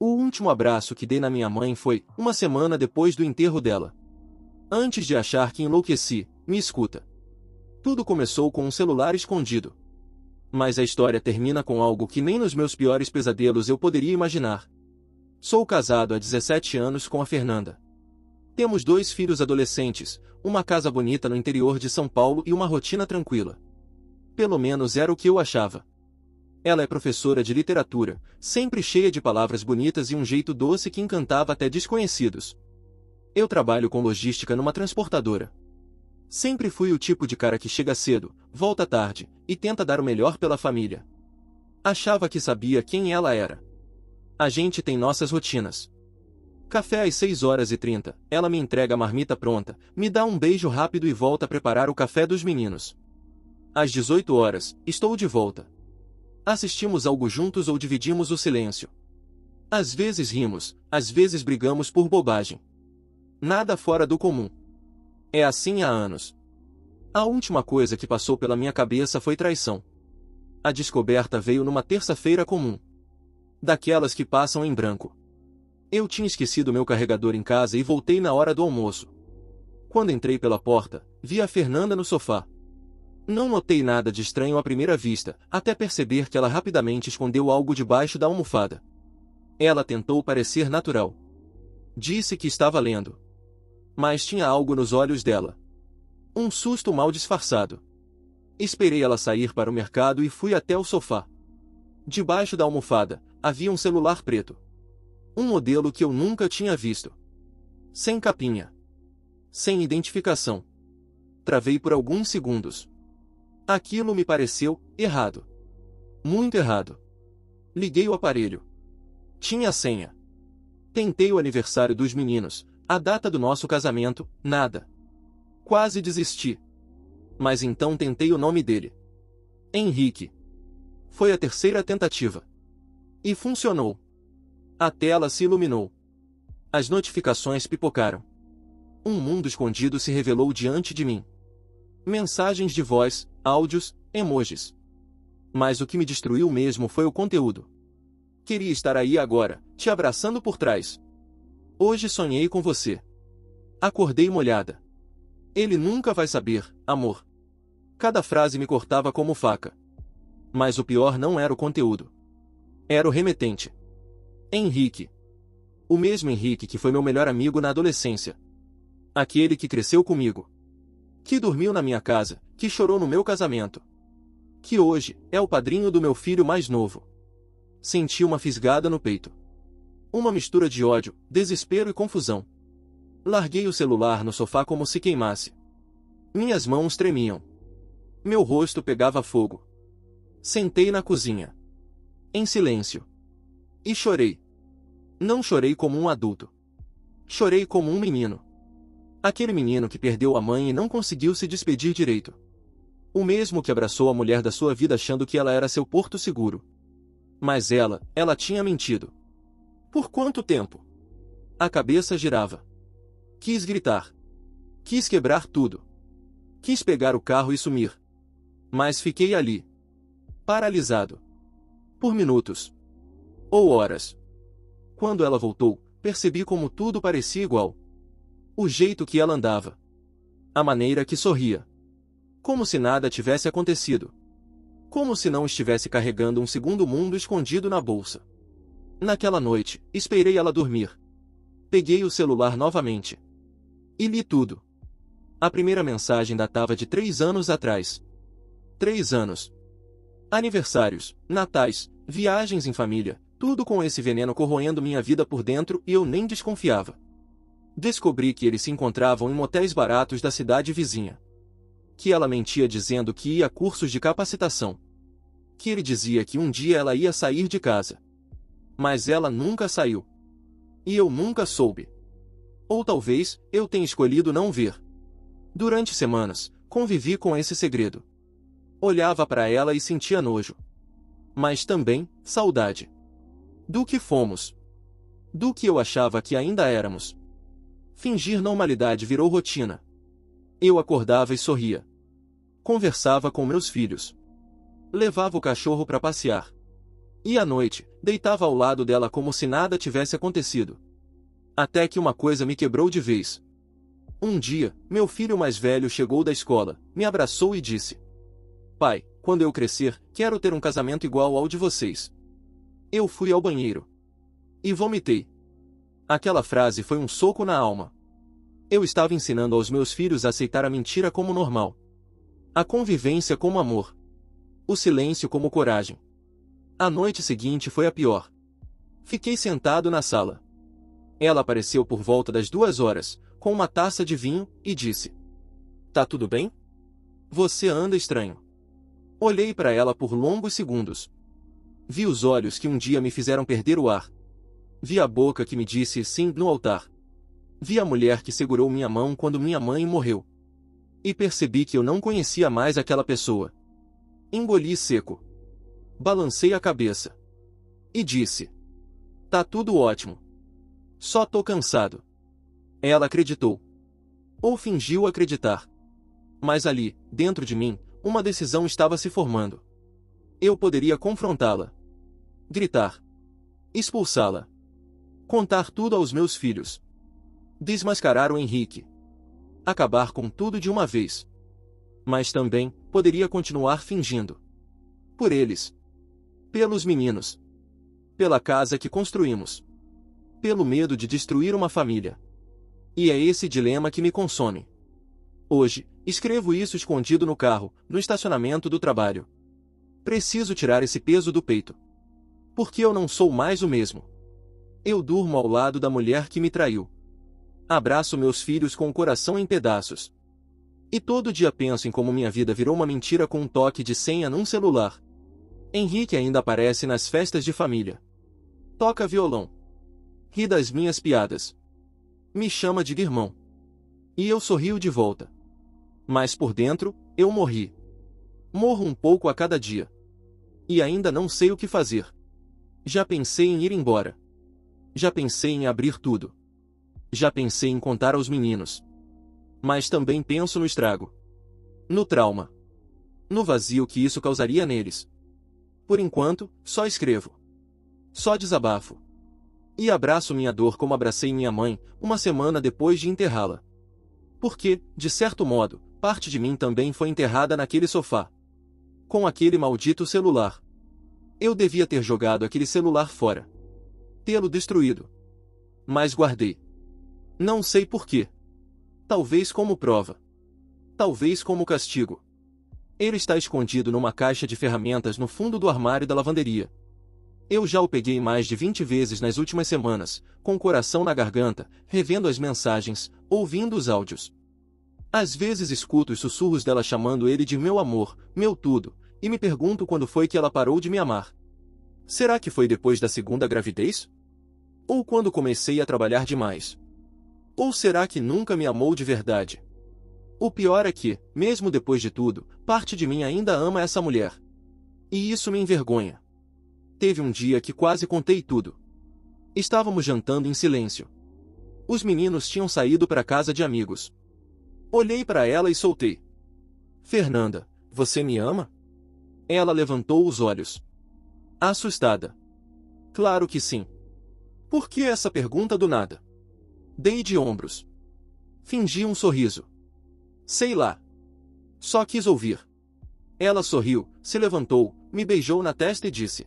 O último abraço que dei na minha mãe foi uma semana depois do enterro dela. Antes de achar que enlouqueci, me escuta. Tudo começou com um celular escondido. Mas a história termina com algo que nem nos meus piores pesadelos eu poderia imaginar. Sou casado há 17 anos com a Fernanda. Temos 2 filhos adolescentes, uma casa bonita no interior de São Paulo e uma rotina tranquila. Pelo menos era o que eu achava. Ela é professora de literatura, sempre cheia de palavras bonitas e um jeito doce que encantava até desconhecidos. Eu trabalho com logística numa transportadora. Sempre fui o tipo de cara que chega cedo, volta tarde, e tenta dar o melhor pela família. Achava que sabia quem ela era. A gente tem nossas rotinas. Café às 6h30, ela me entrega a marmita pronta, me dá um beijo rápido e volta a preparar o café dos meninos. Às 18h, estou de volta. Assistimos algo juntos ou dividimos o silêncio. Às vezes rimos, às vezes brigamos por bobagem. Nada fora do comum. É assim há anos. A última coisa que passou pela minha cabeça foi traição. A descoberta veio numa terça-feira comum. Daquelas que passam em branco. Eu tinha esquecido meu carregador em casa e voltei na hora do almoço. Quando entrei pela porta, vi a Fernanda no sofá. Não notei nada de estranho à primeira vista, até perceber que ela rapidamente escondeu algo debaixo da almofada. Ela tentou parecer natural. Disse que estava lendo. Mas tinha algo nos olhos dela. Um susto mal disfarçado. Esperei ela sair para o mercado e fui até o sofá. Debaixo da almofada, havia um celular preto. Um modelo que eu nunca tinha visto. Sem capinha. Sem identificação. Travei por alguns segundos. Aquilo me pareceu errado. Muito errado. Liguei o aparelho. Tinha a senha. Tentei o aniversário dos meninos, a data do nosso casamento, nada. Quase desisti. Mas então tentei o nome dele. Henrique. Foi a terceira tentativa. E funcionou. A tela se iluminou. As notificações pipocaram. Um mundo escondido se revelou diante de mim. Mensagens de voz, áudios, emojis. Mas o que me destruiu mesmo foi o conteúdo. Queria estar aí agora, te abraçando por trás. Hoje sonhei com você. Acordei molhada. Ele nunca vai saber, amor. Cada frase me cortava como faca. Mas o pior não era o conteúdo. Era o remetente. Henrique. O mesmo Henrique que foi meu melhor amigo na adolescência. Aquele que cresceu comigo. Que dormiu na minha casa, que chorou no meu casamento. Que hoje é o padrinho do meu filho mais novo. Senti uma fisgada no peito. Uma mistura de ódio, desespero e confusão. Larguei o celular no sofá como se queimasse. Minhas mãos tremiam. Meu rosto pegava fogo. Sentei na cozinha. Em silêncio. E chorei. Não chorei como um adulto. Chorei como um menino. Aquele menino que perdeu a mãe e não conseguiu se despedir direito. O mesmo que abraçou a mulher da sua vida achando que ela era seu porto seguro. Mas ela tinha mentido. Por quanto tempo? A cabeça girava. Quis gritar. Quis quebrar tudo. Quis pegar o carro e sumir. Mas fiquei ali. Paralisado. Por minutos. Ou horas. Quando ela voltou, percebi como tudo parecia igual. O jeito que ela andava. A maneira que sorria. Como se nada tivesse acontecido. Como se não estivesse carregando um segundo mundo escondido na bolsa. Naquela noite, esperei ela dormir. Peguei o celular novamente. E li tudo. A primeira mensagem datava de 3 anos atrás. 3 anos. Aniversários, natais, viagens em família, tudo com esse veneno corroendo minha vida por dentro e eu nem desconfiava. Descobri que eles se encontravam em motéis baratos da cidade vizinha. Que ela mentia dizendo que ia a cursos de capacitação. Que ele dizia que um dia ela ia sair de casa. Mas ela nunca saiu. E eu nunca soube. Ou talvez, eu tenha escolhido não ver. Durante semanas, convivi com esse segredo. Olhava para ela e sentia nojo. Mas também, saudade. Do que fomos. Do que eu achava que ainda éramos. Fingir normalidade virou rotina. Eu acordava e sorria. Conversava com meus filhos. Levava o cachorro para passear. E à noite, Deitava ao lado dela como se nada tivesse acontecido. Até que uma coisa me quebrou de vez. Um dia, meu filho mais velho chegou da escola, me abraçou e disse: "Pai, quando eu crescer, quero ter um casamento igual ao de vocês." Eu fui ao banheiro e vomitei. Aquela frase foi um soco na alma. Eu estava ensinando aos meus filhos a aceitar a mentira como normal, a convivência como amor, o silêncio como coragem. A noite seguinte foi a pior. Fiquei sentado na sala. Ela apareceu por volta das 2 horas, com uma taça de vinho, e disse: "Tá tudo bem? Você anda estranho." Olhei para ela por longos segundos. Vi os olhos que um dia me fizeram perder o ar. Vi a boca que me disse sim no altar. Vi a mulher que segurou minha mão quando minha mãe morreu. E percebi que eu não conhecia mais aquela pessoa. Engoli seco. Balancei a cabeça. E disse: "Tá tudo ótimo. Só tô cansado." Ela acreditou. Ou fingiu acreditar. Mas ali, dentro de mim, uma decisão estava se formando. Eu poderia confrontá-la, gritar, expulsá-la, contar tudo aos meus filhos, desmascarar o Henrique, acabar com tudo de uma vez. Mas também poderia continuar fingindo. Por eles. Pelos meninos. Pela casa que construímos. Pelo medo de destruir uma família. E é esse dilema que me consome. Hoje, escrevo isso escondido no carro, no estacionamento do trabalho. Preciso tirar esse peso do peito. Porque eu não sou mais o mesmo. Eu durmo ao lado da mulher que me traiu. Abraço meus filhos com o coração em pedaços. E todo dia penso em como minha vida virou uma mentira com um toque de senha num celular. Henrique ainda aparece nas festas de família. Toca violão. Ri das minhas piadas. Me chama de irmão. E eu sorrio de volta. Mas por dentro, eu morri. Morro um pouco a cada dia. E ainda não sei o que fazer. Já pensei em ir embora. Já pensei em abrir tudo. Já pensei em contar aos meninos. Mas também penso no estrago. No trauma. No vazio que isso causaria neles. Por enquanto, só escrevo. Só desabafo. E abraço minha dor como abracei minha mãe, uma semana depois de enterrá-la. Porque, de certo modo, parte de mim também foi enterrada naquele sofá. Com aquele maldito celular. Eu devia ter jogado aquele celular fora. Tê-lo destruído. Mas guardei. Não sei por quê. Talvez como prova. Talvez como castigo. Ele está escondido numa caixa de ferramentas no fundo do armário da lavanderia. Eu já o peguei mais de 20 vezes nas últimas semanas, com o coração na garganta, revendo as mensagens, ouvindo os áudios. Às vezes escuto os sussurros dela chamando ele de meu amor, meu tudo, e me pergunto quando foi que ela parou de me amar. Será que foi depois da segunda gravidez? Ou quando comecei a trabalhar demais? Ou será que nunca me amou de verdade? O pior é que, mesmo depois de tudo, parte de mim ainda ama essa mulher. E isso me envergonha. Teve um dia que quase contei tudo. Estávamos jantando em silêncio. Os meninos tinham saído para casa de amigos. Olhei para ela e soltei: "Fernanda, você me ama?" Ela levantou os olhos. Assustada. Claro que sim. Por que essa pergunta do nada? Dei de ombros. Fingi um sorriso. Sei lá. Só quis ouvir. Ela sorriu, se levantou, me beijou na testa e disse: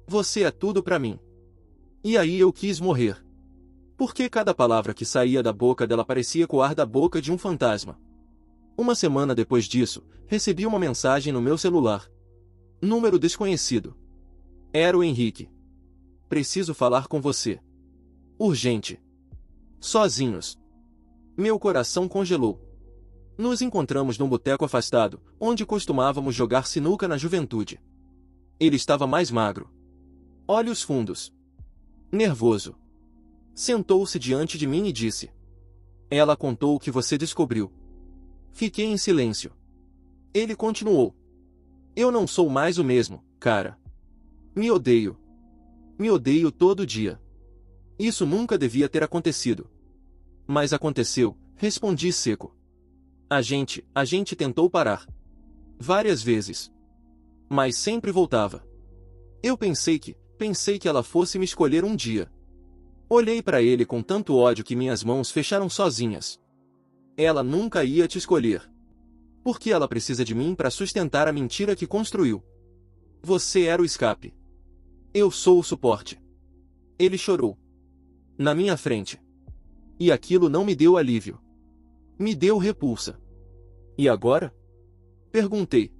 "Você é tudo para mim." E aí eu quis morrer. Porque cada palavra que saía da boca dela parecia ecoar da boca de um fantasma. Uma semana depois disso, recebi uma mensagem no meu celular. Número desconhecido. Era o Henrique. "Preciso falar com você. Urgente." Sozinhos. Meu coração congelou. Nos encontramos num boteco afastado, onde costumávamos jogar sinuca na juventude. Ele estava mais magro. Olhos fundos. Nervoso. Sentou-se diante de mim e disse: "Ela contou o que você descobriu." Fiquei em silêncio. Ele continuou: "Eu não sou mais o mesmo, cara. Me odeio. Me odeio todo dia. Isso nunca devia ter acontecido." "Mas aconteceu", respondi seco. A gente tentou parar. Várias vezes. Mas sempre voltava. Eu pensei que, Pensei que ela fosse me escolher um dia. Olhei para ele com tanto ódio que minhas mãos fecharam sozinhas. Ela nunca ia te escolher. Porque ela precisa de mim para sustentar a mentira que construiu. Você era o escape. Eu sou o suporte. Ele chorou. Na minha frente. E aquilo não me deu alívio. Me deu repulsa. E agora? Perguntei.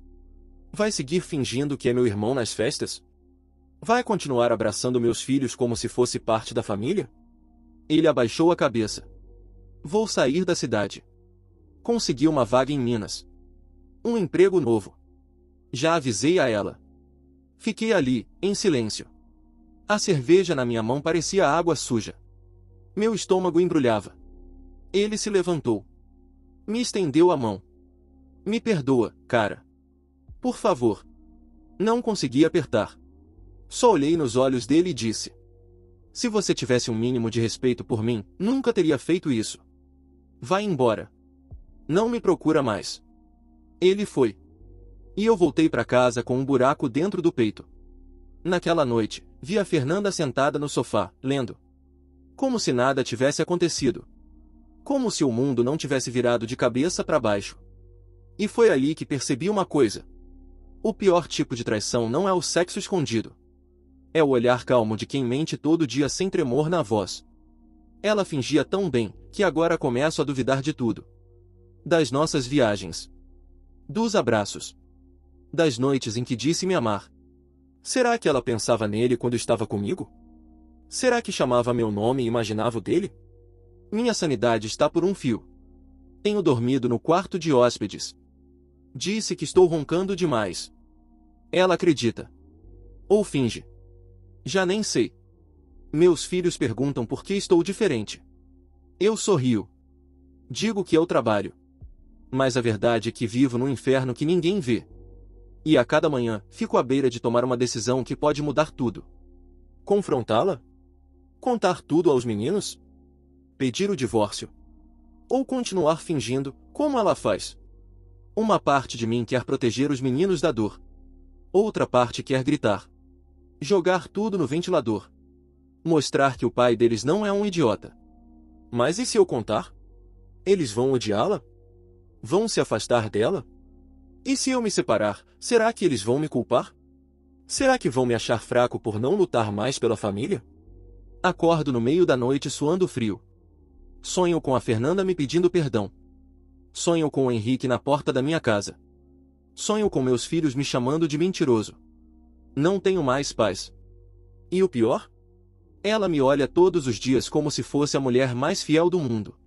Vai seguir fingindo que é meu irmão nas festas? Vai continuar abraçando meus filhos como se fosse parte da família? Ele abaixou a cabeça. Vou sair da cidade. Consegui uma vaga em Minas. Um emprego novo. Já avisei a ela. Fiquei ali, em silêncio. A cerveja na minha mão parecia água suja. Meu estômago embrulhava. Ele se levantou. Me estendeu a mão. Me perdoa, cara. Por favor. Não consegui apertar. Só olhei nos olhos dele e disse: se você tivesse um mínimo de respeito por mim, nunca teria feito isso. Vai embora. Não me procura mais. Ele foi. E eu voltei para casa com um buraco dentro do peito. Naquela noite, vi a Fernanda sentada no sofá, lendo. Como se nada tivesse acontecido. Como se o mundo não tivesse virado de cabeça para baixo. E foi ali que percebi uma coisa. O pior tipo de traição não é o sexo escondido. É o olhar calmo de quem mente todo dia sem tremor na voz. Ela fingia tão bem, que agora começo a duvidar de tudo. Das nossas viagens. Dos abraços. Das noites em que disse me amar. Será que ela pensava nele quando estava comigo? Será que chamava meu nome e imaginava o dele? Minha sanidade está por um fio. Tenho dormido no quarto de hóspedes. Disse que estou roncando demais. Ela acredita. Ou finge. Já nem sei. Meus filhos perguntam por que estou diferente. Eu sorrio. Digo que é o trabalho. Mas a verdade é que vivo num inferno que ninguém vê. E a cada manhã, fico à beira de tomar uma decisão que pode mudar tudo. Confrontá-la? Contar tudo aos meninos? Pedir o divórcio? Ou continuar fingindo, como ela faz? Uma parte de mim quer proteger os meninos da dor. Outra parte quer gritar. Jogar tudo no ventilador. Mostrar que o pai deles não é um idiota. Mas e se eu contar? Eles vão odiá-la? Vão se afastar dela? E se eu me separar, será que eles vão me culpar? Será que vão me achar fraco por não lutar mais pela família? Acordo no meio da noite suando frio. Sonho com a Fernanda me pedindo perdão. Sonho com o Henrique na porta da minha casa. Sonho com meus filhos me chamando de mentiroso. Não tenho mais paz. E o pior? Ela me olha todos os dias como se fosse a mulher mais fiel do mundo.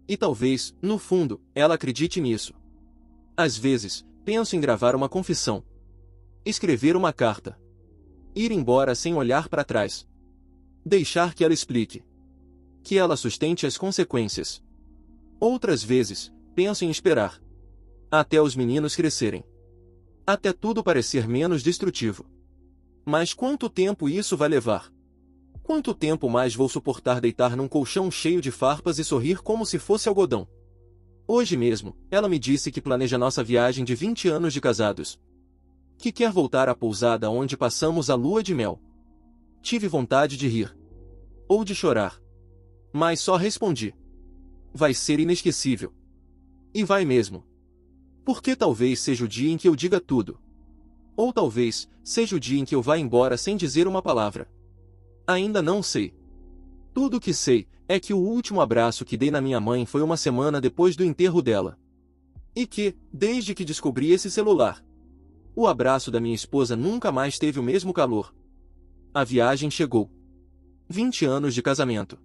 E talvez, no fundo, ela acredite nisso. Às vezes, penso em gravar uma confissão. Escrever uma carta. Ir embora sem olhar para trás. Deixar que ela explique. Que ela sustente as consequências. Outras vezes, penso em esperar. Até os meninos crescerem. Até tudo parecer menos destrutivo. Mas quanto tempo isso vai levar? Quanto tempo mais vou suportar deitar num colchão cheio de farpas e sorrir como se fosse algodão? Hoje mesmo, ela me disse que planeja nossa viagem de 20 anos de casados. Que quer voltar à pousada onde passamos a lua de mel. Tive vontade de rir. Ou de chorar. Mas só respondi. Vai ser inesquecível. E vai mesmo. Porque talvez seja o dia em que eu diga tudo. Ou talvez seja o dia em que eu vá embora sem dizer uma palavra. Ainda não sei. Tudo o que sei é que o último abraço que dei na minha mãe foi uma semana depois do enterro dela. E que, desde que descobri esse celular, o abraço da minha esposa nunca mais teve o mesmo calor. A viagem chegou. 20 anos de casamento.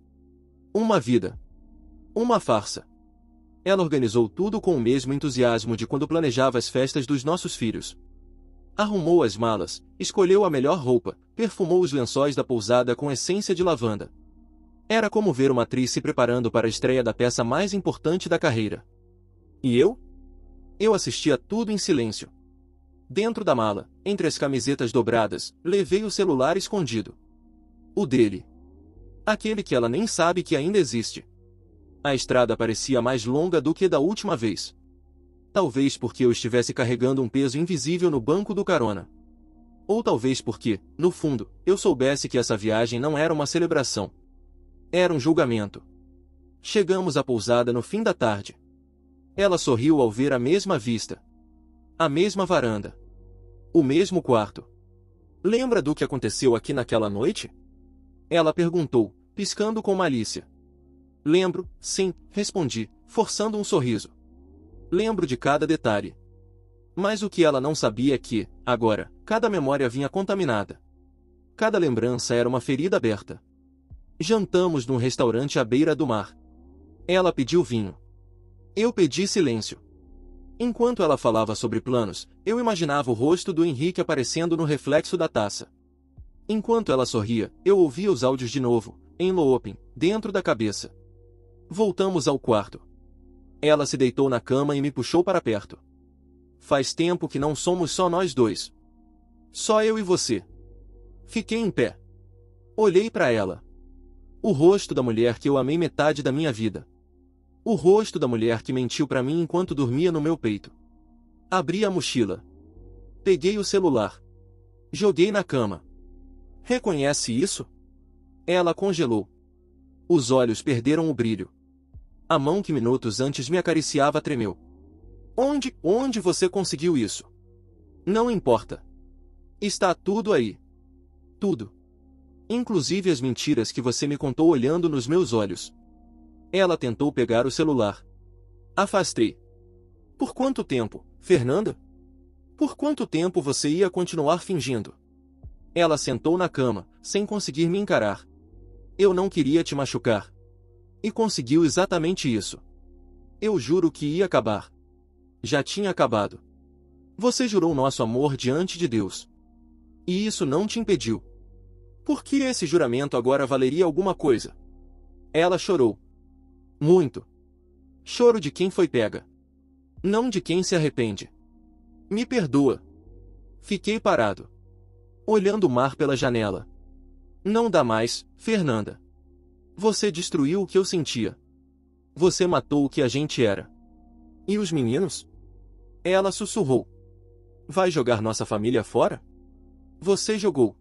Uma vida. Uma farsa. Ela organizou tudo com o mesmo entusiasmo de quando planejava as festas dos nossos filhos. Arrumou as malas, escolheu a melhor roupa, perfumou os lençóis da pousada com essência de lavanda. Era como ver uma atriz se preparando para a estreia da peça mais importante da carreira. E eu? Eu assistia tudo em silêncio. Dentro da mala, entre as camisetas dobradas, levei o celular escondido. O dele. Aquele que ela nem sabe que ainda existe. A estrada parecia mais longa do que da última vez. Talvez porque eu estivesse carregando um peso invisível no banco do carona. Ou talvez porque, no fundo, eu soubesse que essa viagem não era uma celebração. Era um julgamento. Chegamos à pousada no fim da tarde. Ela sorriu ao ver a mesma vista. A mesma varanda. O mesmo quarto. Lembra do que aconteceu aqui naquela noite? Ela perguntou, piscando com malícia. Lembro, sim, respondi, forçando um sorriso. Lembro de cada detalhe. Mas o que ela não sabia é que, agora, cada memória vinha contaminada. Cada lembrança era uma ferida aberta. Jantamos num restaurante à beira do mar. Ela pediu vinho. Eu pedi silêncio. Enquanto ela falava sobre planos, eu imaginava o rosto do Henrique aparecendo no reflexo da taça. Enquanto ela sorria, eu ouvia os áudios de novo, em looping, dentro da cabeça. Voltamos ao quarto. Ela se deitou na cama e me puxou para perto. Faz tempo que não somos só nós dois. Só eu e você. Fiquei em pé. Olhei para ela. O rosto da mulher que eu amei metade da minha vida. O rosto da mulher que mentiu para mim enquanto dormia no meu peito. Abri a mochila. Peguei o celular. Joguei na cama. Reconhece isso? Ela congelou. Os olhos perderam o brilho. A mão que minutos antes me acariciava tremeu. Onde você conseguiu isso? Não importa. Está tudo aí. Tudo. Inclusive as mentiras que você me contou olhando nos meus olhos. Ela tentou pegar o celular. Afastei. Por quanto tempo, Fernanda? Por quanto tempo você ia continuar fingindo? Ela sentou na cama, sem conseguir me encarar. Eu não queria te machucar. E conseguiu exatamente isso. Eu juro que ia acabar. Já tinha acabado. Você jurou nosso amor diante de Deus. E isso não te impediu. Por que esse juramento agora valeria alguma coisa? Ela chorou. Muito. Choro de quem foi pega. Não de quem se arrepende. Me perdoa. Fiquei parado. Olhando o mar pela janela. Não dá mais, Fernanda. Você destruiu o que eu sentia. Você matou o que a gente era. E os meninos? Ela sussurrou. Vai jogar nossa família fora? Você jogou.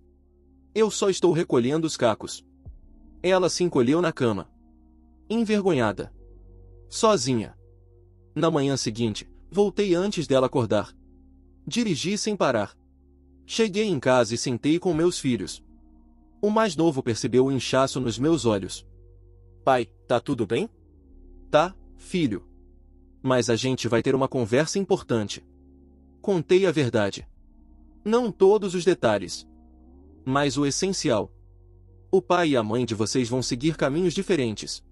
Eu só estou recolhendo os cacos. Ela se encolheu na cama. Envergonhada. Sozinha. Na manhã seguinte, voltei antes dela acordar. Dirigi sem parar. Cheguei em casa e sentei com meus filhos. O mais novo percebeu o inchaço nos meus olhos. Pai, tá tudo bem? Tá, filho. Mas a gente vai ter uma conversa importante. Contei a verdade. Não todos os detalhes. Mas o essencial. O pai e a mãe de vocês vão seguir caminhos diferentes.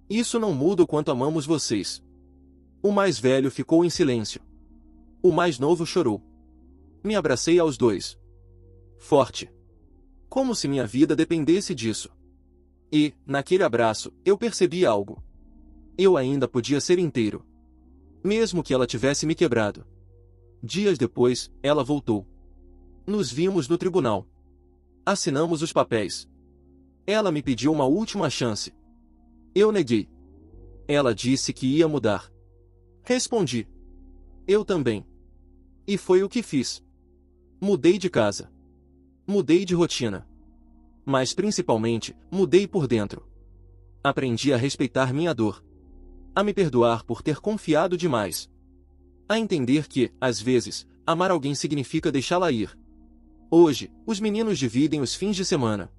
Isso não muda o quanto amamos vocês. O mais velho ficou em silêncio. O mais novo chorou. Me abracei aos dois. Forte. Como se minha vida dependesse disso. E, naquele abraço, eu percebi algo. Eu ainda podia ser inteiro. Mesmo que ela tivesse me quebrado. Dias depois, ela voltou. Nos vimos no tribunal. Assinamos os papéis. Ela me pediu uma última chance. Eu neguei. Ela disse que ia mudar. Respondi. Eu também. E foi o que fiz. Mudei de casa. Mudei de rotina. Mas principalmente, mudei por dentro. Aprendi a respeitar minha dor. A me perdoar por ter confiado demais. A entender que, às vezes, amar alguém significa deixá-la ir. Hoje, os meninos dividem os fins de semana.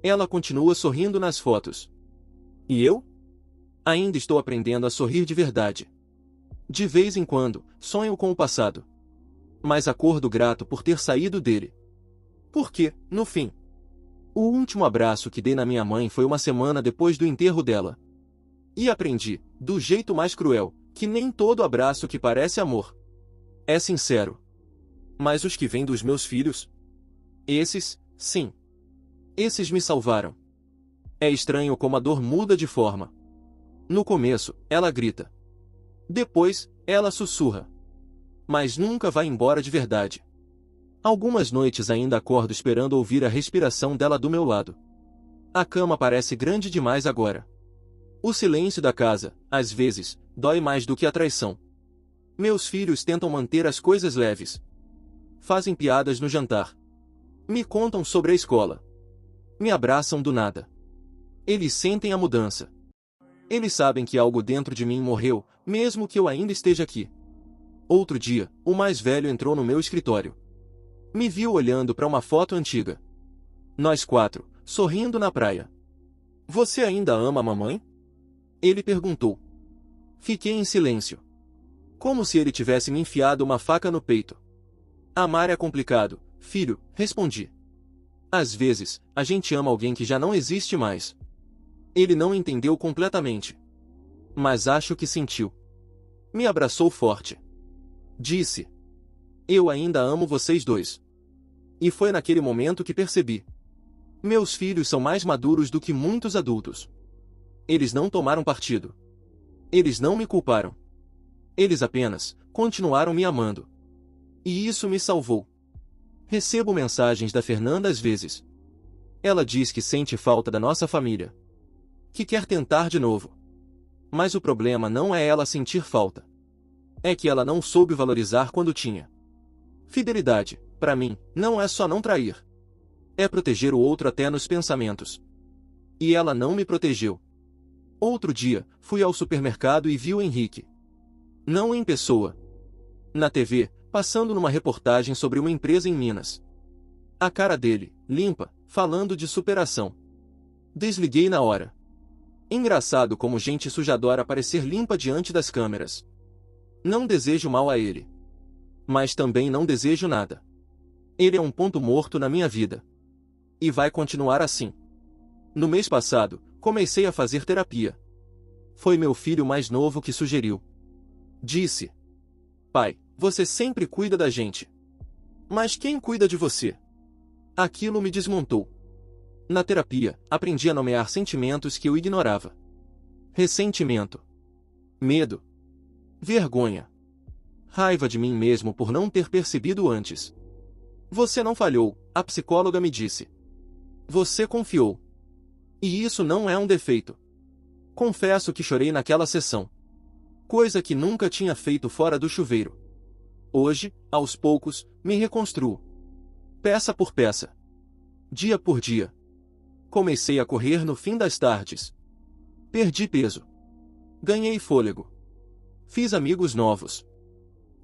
Ela continua sorrindo nas fotos. E eu? Ainda estou aprendendo a sorrir de verdade. De vez em quando, sonho com o passado. Mas acordo grato por ter saído dele. Porque, no fim, o último abraço que dei na minha mãe foi uma semana depois do enterro dela. E aprendi, do jeito mais cruel, que nem todo abraço que parece amor é sincero. Mas os que vêm dos meus filhos? Esses, sim. Esses me salvaram. É estranho como a dor muda de forma. No começo, ela grita. Depois, ela sussurra. Mas nunca vai embora de verdade. Algumas noites ainda acordo esperando ouvir a respiração dela do meu lado. A cama parece grande demais agora. O silêncio da casa, às vezes, dói mais do que a traição. Meus filhos tentam manter as coisas leves. Fazem piadas no jantar. Me contam sobre a escola. Me abraçam do nada. Eles sentem a mudança. Eles sabem que algo dentro de mim morreu, mesmo que eu ainda esteja aqui. Outro dia, o mais velho entrou no meu escritório. Me viu olhando para uma foto antiga. Nós quatro, sorrindo na praia. Você ainda ama a mamãe? Ele perguntou. Fiquei em silêncio. Como se ele tivesse me enfiado uma faca no peito. Amar é complicado, filho, respondi. Às vezes, a gente ama alguém que já não existe mais. Ele não entendeu completamente. Mas acho que sentiu. Me abraçou forte. Disse. Eu ainda amo vocês dois. E foi naquele momento que percebi. Meus filhos são mais maduros do que muitos adultos. Eles não tomaram partido. Eles não me culparam. Eles apenas continuaram me amando. E isso me salvou. Recebo mensagens da Fernanda às vezes. Ela diz que sente falta da nossa família. Que quer tentar de novo. Mas o problema não é ela sentir falta. É que ela não soube valorizar quando tinha. Fidelidade, para mim, não é só não trair. É proteger o outro até nos pensamentos. E ela não me protegeu. Outro dia, fui ao supermercado e vi o Henrique. Não em pessoa. Na TV, passando numa reportagem sobre uma empresa em Minas. A cara dele, limpa, falando de superação. Desliguei na hora. Engraçado como gente suja adora parecer limpa diante das câmeras. Não desejo mal a ele. Mas também não desejo nada. Ele é um ponto morto na minha vida. E vai continuar assim. No mês passado, comecei a fazer terapia. Foi meu filho mais novo que sugeriu. Disse: Pai, você sempre cuida da gente. Mas quem cuida de você? Aquilo me desmontou. Na terapia, aprendi a nomear sentimentos que eu ignorava. Ressentimento. Medo. Vergonha. Raiva de mim mesmo por não ter percebido antes. Você não falhou, a psicóloga me disse. Você confiou. E isso não é um defeito. Confesso que chorei naquela sessão. Coisa que nunca tinha feito fora do chuveiro. Hoje, aos poucos, me reconstruo. Peça por peça. Dia por dia. Comecei a correr no fim das tardes. Perdi peso. Ganhei fôlego. Fiz amigos novos.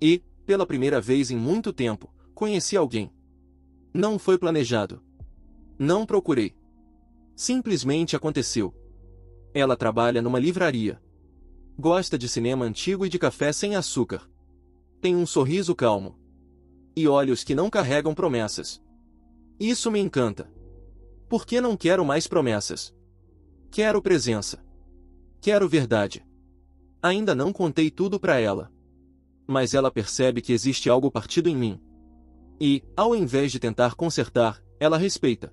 E, pela primeira vez em muito tempo, conheci alguém. Não foi planejado. Não procurei. Simplesmente aconteceu. Ela trabalha numa livraria. Gosta de cinema antigo e de café sem açúcar. Tem um sorriso calmo. E olhos que não carregam promessas. Isso me encanta. Porque não quero mais promessas. Quero presença. Quero verdade. Ainda não contei tudo para ela. Mas ela percebe que existe algo partido em mim. E, ao invés de tentar consertar, ela respeita.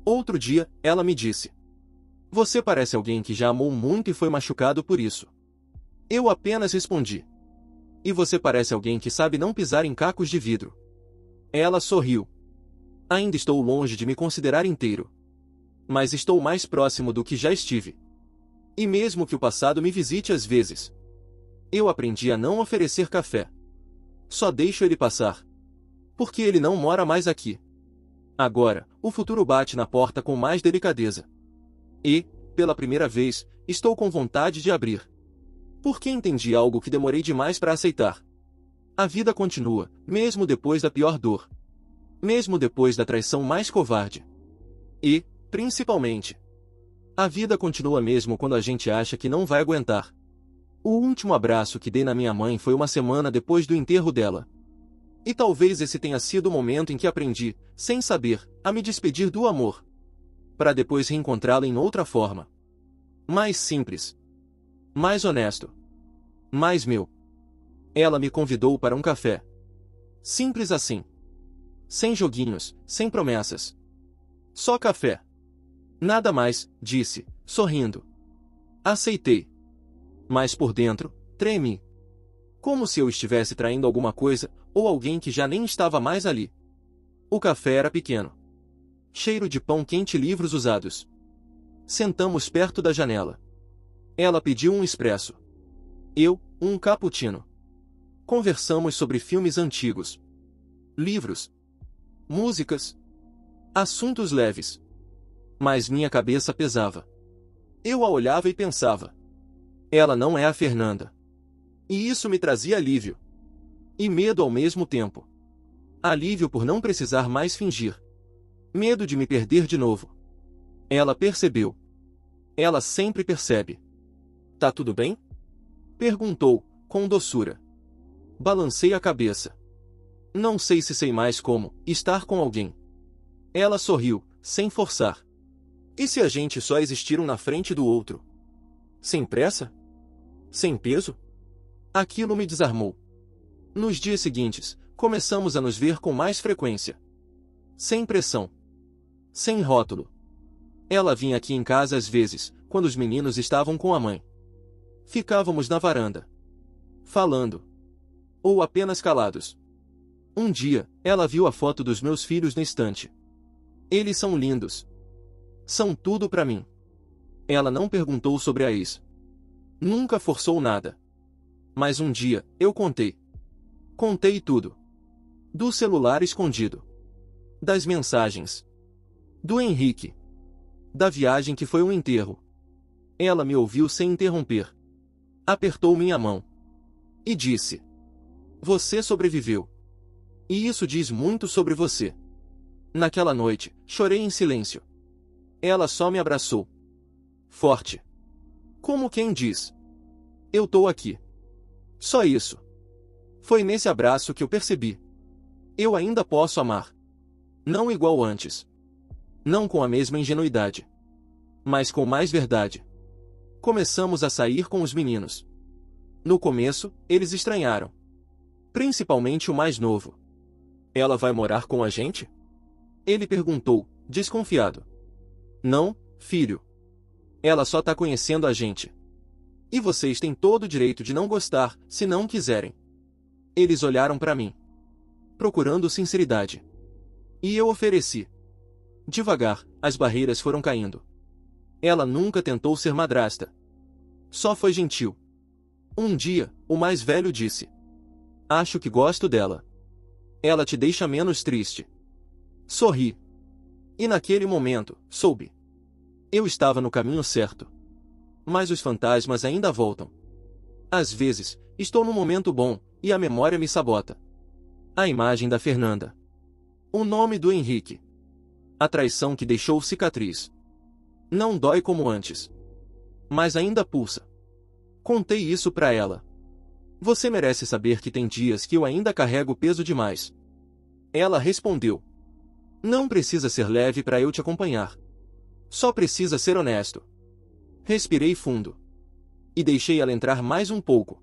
Outro dia, ela me disse: Você parece alguém que já amou muito e foi machucado por isso. Eu apenas respondi: E você parece alguém que sabe não pisar em cacos de vidro. Ela sorriu. Ainda estou longe de me considerar inteiro. Mas estou mais próximo do que já estive. E mesmo que o passado me visite às vezes, eu aprendi a não oferecer café. Só deixo ele passar. Porque ele não mora mais aqui. Agora, o futuro bate na porta com mais delicadeza. E, pela primeira vez, estou com vontade de abrir. Porque entendi algo que demorei demais para aceitar. A vida continua, mesmo depois da pior dor. Mesmo depois da traição mais covarde. E, principalmente, a vida continua mesmo quando a gente acha que não vai aguentar. O último abraço que dei na minha mãe foi uma semana depois do enterro dela. E talvez esse tenha sido o momento em que aprendi, sem saber, a me despedir do amor. Para depois reencontrá-la em outra forma. Mais simples. Mais honesto. Mais meu. Ela me convidou para um café. Simples assim. Sem joguinhos, sem promessas. Só café. Nada mais, disse, sorrindo. Aceitei. Mas por dentro, tremi. Como se eu estivesse traindo alguma coisa, ou alguém que já nem estava mais ali. O café era pequeno. Cheiro de pão quente e livros usados. Sentamos perto da janela. Ela pediu um expresso. Eu, um cappuccino. Conversamos sobre filmes antigos. Livros. Músicas. Assuntos leves. Mas minha cabeça pesava. Eu a olhava e pensava. Ela não é a Fernanda. E isso me trazia alívio. E medo ao mesmo tempo. Alívio por não precisar mais fingir. Medo de me perder de novo. Ela percebeu. Ela sempre percebe. Tá tudo bem? Perguntou, com doçura. Balancei a cabeça. Não sei se sei mais como estar com alguém. Ela sorriu, sem forçar. E se a gente só existir um na frente do outro? Sem pressa? Sem peso? Aquilo me desarmou. Nos dias seguintes, começamos a nos ver com mais frequência. Sem pressão. Sem rótulo. Ela vinha aqui em casa às vezes, quando os meninos estavam com a mãe. Ficávamos na varanda. Falando. Ou apenas calados. Um dia, ela viu a foto dos meus filhos na estante. Eles são lindos. São tudo pra mim. Ela não perguntou sobre a ex. Nunca forçou nada. Mas um dia, eu contei. Contei tudo. Do celular escondido. Das mensagens. Do Henrique. Da viagem que foi um enterro. Ela me ouviu sem interromper. Apertou minha mão. E disse. Você sobreviveu. E isso diz muito sobre você. Naquela noite, chorei em silêncio. Ela só me abraçou. Forte. Como quem diz. Eu tô aqui. Só isso. Foi nesse abraço que eu percebi. Eu ainda posso amar. Não igual antes. Não com a mesma ingenuidade. Mas com mais verdade. Começamos a sair com os meninos. No começo, eles estranharam. Principalmente o mais novo. Ela vai morar com a gente? Ele perguntou, desconfiado. Não, filho. Ela só tá conhecendo a gente. E vocês têm todo o direito de não gostar, se não quiserem. Eles olharam pra mim. Procurando sinceridade. E eu ofereci. Devagar, as barreiras foram caindo. Ela nunca tentou ser madrasta. Só foi gentil. Um dia, o mais velho disse. Acho que gosto dela. Ela te deixa menos triste. Sorri. E naquele momento, soube. Eu estava no caminho certo. Mas os fantasmas ainda voltam. Às vezes, estou num momento bom, e a memória me sabota. A imagem da Fernanda. O nome do Henrique. A traição que deixou cicatriz. Não dói como antes. Mas ainda pulsa. Contei isso pra ela. Você merece saber que tem dias que eu ainda carrego peso demais. Ela respondeu. Não precisa ser leve para eu te acompanhar. Só precisa ser honesto. Respirei fundo. E deixei ela entrar mais um pouco.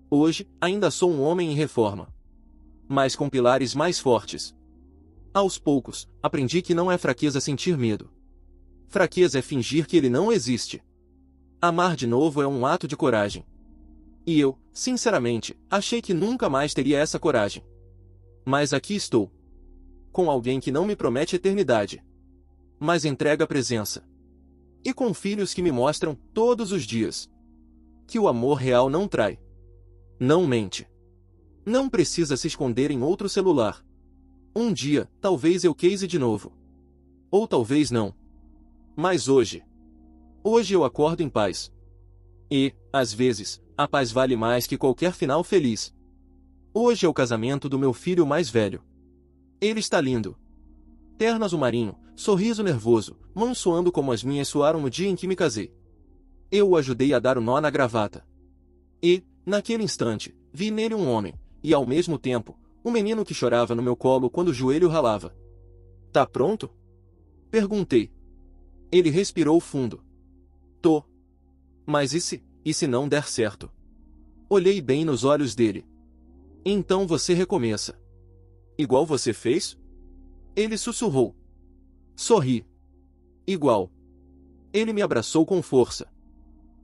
Hoje, ainda sou um homem em reforma. Mas com pilares mais fortes. Aos poucos, aprendi que não é fraqueza sentir medo. Fraqueza é fingir que ele não existe. Amar de novo é um ato de coragem. E eu, sinceramente, achei que nunca mais teria essa coragem. Mas aqui estou. Com alguém que não me promete eternidade. Mas entrega presença. E com filhos que me mostram, todos os dias, que o amor real não trai. Não mente. Não precisa se esconder em outro celular. Um dia, talvez eu queise de novo. Ou talvez não. Mas hoje eu acordo em paz. E, às vezes, a paz vale mais que qualquer final feliz. Hoje é o casamento do meu filho mais velho. Ele está lindo. Terno azul marinho, sorriso nervoso, mãos suando como as minhas suaram no dia em que me casei. Eu o ajudei a dar o nó na gravata. E, naquele instante, vi nele um homem, e ao mesmo tempo, um menino que chorava no meu colo quando o joelho ralava. Tá pronto? Perguntei. Ele respirou fundo. Tô. Mas e se não der certo? Olhei bem nos olhos dele. Então você recomeça. Igual você fez? Ele sussurrou. Sorri. Igual. Ele me abraçou com força.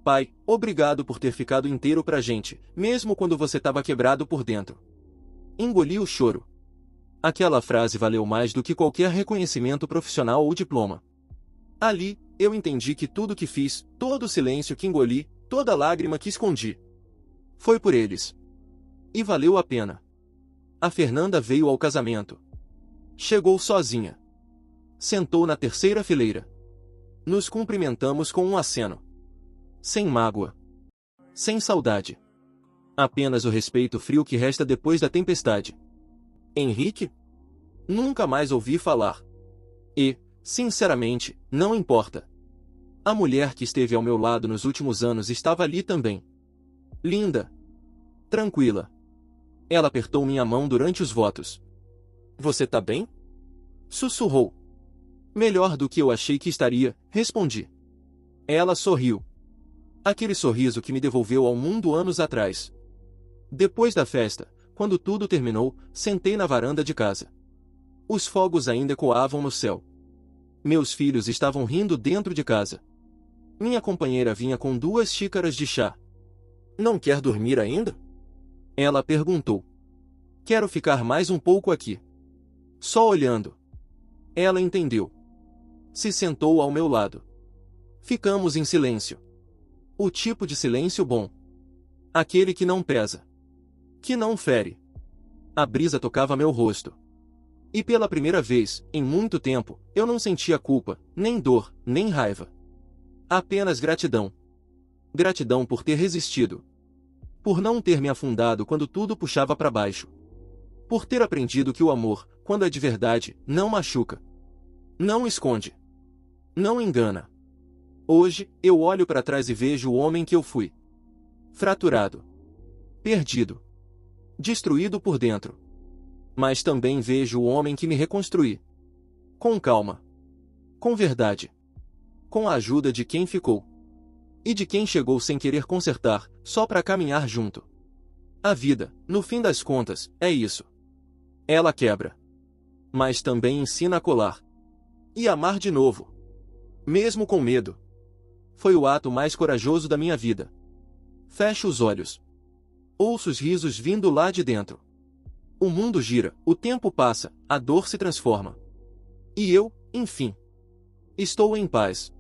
Pai, obrigado por ter ficado inteiro pra gente, mesmo quando você tava quebrado por dentro. Engoli o choro. Aquela frase valeu mais do que qualquer reconhecimento profissional ou diploma. Ali, eu entendi que tudo que fiz, todo o silêncio que engoli, toda lágrima que escondi, foi por eles. E valeu a pena. A Fernanda veio ao casamento. Chegou sozinha. Sentou na terceira fileira. Nos cumprimentamos com um aceno. Sem mágoa. Sem saudade. Apenas o respeito frio que resta depois da tempestade. Henrique? Nunca mais ouvi falar. E, sinceramente, não importa. A mulher que esteve ao meu lado nos últimos anos estava ali também. Linda. Tranquila. Ela apertou minha mão durante os votos. Você tá bem? Sussurrou. Melhor do que eu achei que estaria, respondi. Ela sorriu. Aquele sorriso que me devolveu ao mundo anos atrás. Depois da festa, quando tudo terminou, sentei na varanda de casa. Os fogos ainda ecoavam no céu. Meus filhos estavam rindo dentro de casa. Minha companheira vinha com 2 xícaras de chá. Não quer dormir ainda? Ela perguntou. Quero ficar mais um pouco aqui. Só olhando. Ela entendeu. Se sentou ao meu lado. Ficamos em silêncio. O tipo de silêncio bom. Aquele que não pesa. Que não fere. A brisa tocava meu rosto. E pela primeira vez, em muito tempo, eu não sentia culpa, nem dor, nem raiva. Apenas gratidão. Gratidão por ter resistido. Por não ter me afundado quando tudo puxava para baixo. Por ter aprendido que o amor, quando é de verdade, não machuca. Não esconde. Não engana. Hoje, eu olho para trás e vejo o homem que eu fui. Fraturado. Perdido. Destruído por dentro. Mas também vejo o homem que me reconstruí. Com calma. Com verdade. Com a ajuda de quem ficou. E de quem chegou sem querer consertar, só para caminhar junto. A vida, no fim das contas, é isso. Ela quebra. Mas também ensina a colar. E amar de novo. Mesmo com medo. Foi o ato mais corajoso da minha vida. Fecho os olhos. Ouço os risos vindo lá de dentro. O mundo gira, o tempo passa, a dor se transforma. E eu, enfim, estou em paz.